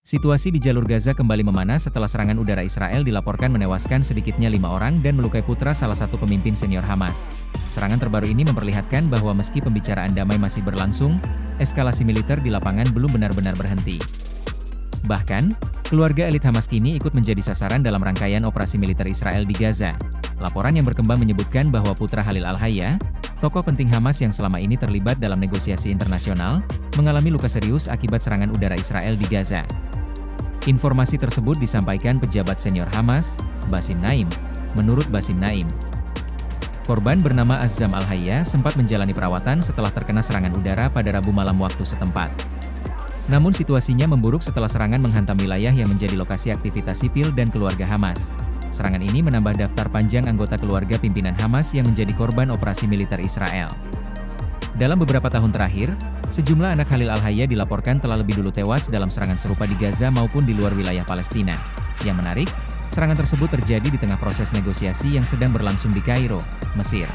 Situasi di jalur Gaza kembali memanas setelah serangan udara Israel dilaporkan menewaskan sedikitnya 5 orang dan melukai putra salah satu pemimpin senior Hamas. Serangan terbaru ini memperlihatkan bahwa meski pembicaraan damai masih berlangsung, eskalasi militer di lapangan belum benar-benar berhenti. Bahkan, keluarga elit Hamas kini ikut menjadi sasaran dalam rangkaian operasi militer Israel di Gaza. Laporan yang berkembang menyebutkan bahwa putra Khalil Al-Hayya, tokoh penting Hamas yang selama ini terlibat dalam negosiasi internasional, mengalami luka serius akibat serangan udara Israel di Gaza. Informasi tersebut disampaikan pejabat senior Hamas, Basim Naim. Menurut Basim Naim, korban bernama Azzam Al-Hayya sempat menjalani perawatan setelah terkena serangan udara pada Rabu malam waktu setempat. Namun situasinya memburuk setelah serangan menghantam wilayah yang menjadi lokasi aktivitas sipil dan keluarga Hamas. Serangan ini menambah daftar panjang anggota keluarga pimpinan Hamas yang menjadi korban operasi militer Israel. Dalam beberapa tahun terakhir, sejumlah anak Khalil Al-Hayya dilaporkan telah lebih dulu tewas dalam serangan serupa di Gaza maupun di luar wilayah Palestina. Yang menarik, serangan tersebut terjadi di tengah proses negosiasi yang sedang berlangsung di Kairo, Mesir.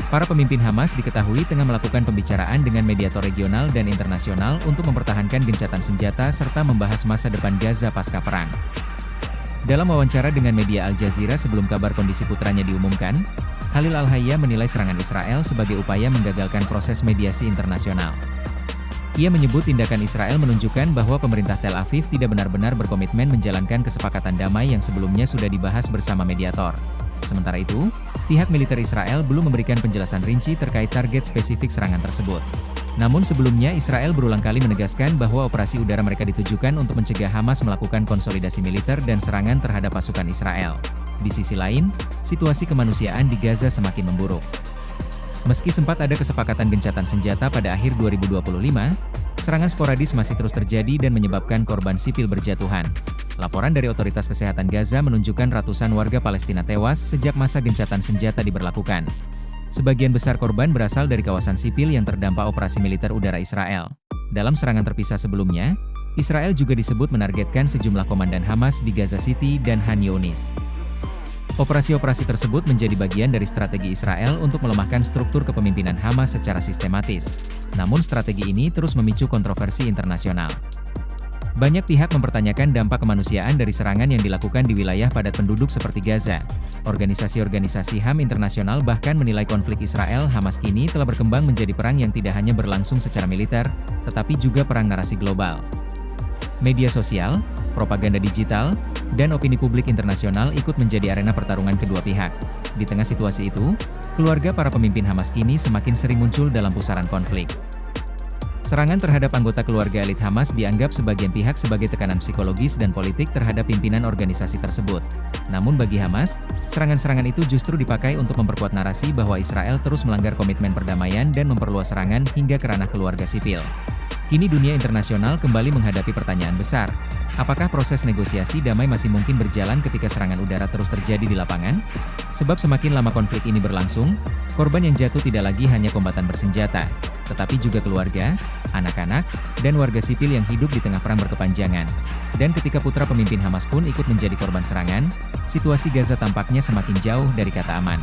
Para pemimpin Hamas diketahui tengah melakukan pembicaraan dengan mediator regional dan internasional untuk mempertahankan gencatan senjata serta membahas masa depan Gaza pasca perang. Dalam wawancara dengan media Al Jazeera sebelum kabar kondisi putranya diumumkan, Khalil Al-Hayya menilai serangan Israel sebagai upaya menggagalkan proses mediasi internasional. Ia menyebut tindakan Israel menunjukkan bahwa pemerintah Tel Aviv tidak benar-benar berkomitmen menjalankan kesepakatan damai yang sebelumnya sudah dibahas bersama mediator. Sementara itu, pihak militer Israel belum memberikan penjelasan rinci terkait target spesifik serangan tersebut. Namun sebelumnya Israel berulang kali menegaskan bahwa operasi udara mereka ditujukan untuk mencegah Hamas melakukan konsolidasi militer dan serangan terhadap pasukan Israel. Di sisi lain, situasi kemanusiaan di Gaza semakin memburuk. Meski sempat ada kesepakatan gencatan senjata pada akhir 2025, serangan sporadis masih terus terjadi dan menyebabkan korban sipil berjatuhan. Laporan dari otoritas kesehatan Gaza menunjukkan ratusan warga Palestina tewas sejak masa gencatan senjata diberlakukan. Sebagian besar korban berasal dari kawasan sipil yang terdampak operasi militer udara Israel. Dalam serangan terpisah sebelumnya, Israel juga disebut menargetkan sejumlah komandan Hamas di Gaza City dan Khan Younis. Operasi-operasi tersebut menjadi bagian dari strategi Israel untuk melemahkan struktur kepemimpinan Hamas secara sistematis. Namun strategi ini terus memicu kontroversi internasional. Banyak pihak mempertanyakan dampak kemanusiaan dari serangan yang dilakukan di wilayah padat penduduk seperti Gaza. Organisasi-organisasi HAM internasional bahkan menilai konflik Israel-Hamas kini telah berkembang menjadi perang yang tidak hanya berlangsung secara militer, tetapi juga perang narasi global. Media sosial, propaganda digital, dan opini publik internasional ikut menjadi arena pertarungan kedua pihak. Di tengah situasi itu, keluarga para pemimpin Hamas kini semakin sering muncul dalam pusaran konflik. Serangan terhadap anggota keluarga elit Hamas dianggap sebagian pihak sebagai tekanan psikologis dan politik terhadap pimpinan organisasi tersebut. Namun bagi Hamas, serangan-serangan itu justru dipakai untuk memperkuat narasi bahwa Israel terus melanggar komitmen perdamaian dan memperluas serangan hingga ke ranah keluarga sipil. Kini dunia internasional kembali menghadapi pertanyaan besar. Apakah proses negosiasi damai masih mungkin berjalan ketika serangan udara terus terjadi di lapangan? Sebab semakin lama konflik ini berlangsung, korban yang jatuh tidak lagi hanya kombatan bersenjata, tetapi juga keluarga, anak-anak, dan warga sipil yang hidup di tengah perang berkepanjangan. Dan ketika putra pemimpin Hamas pun ikut menjadi korban serangan, situasi Gaza tampaknya semakin jauh dari kata aman.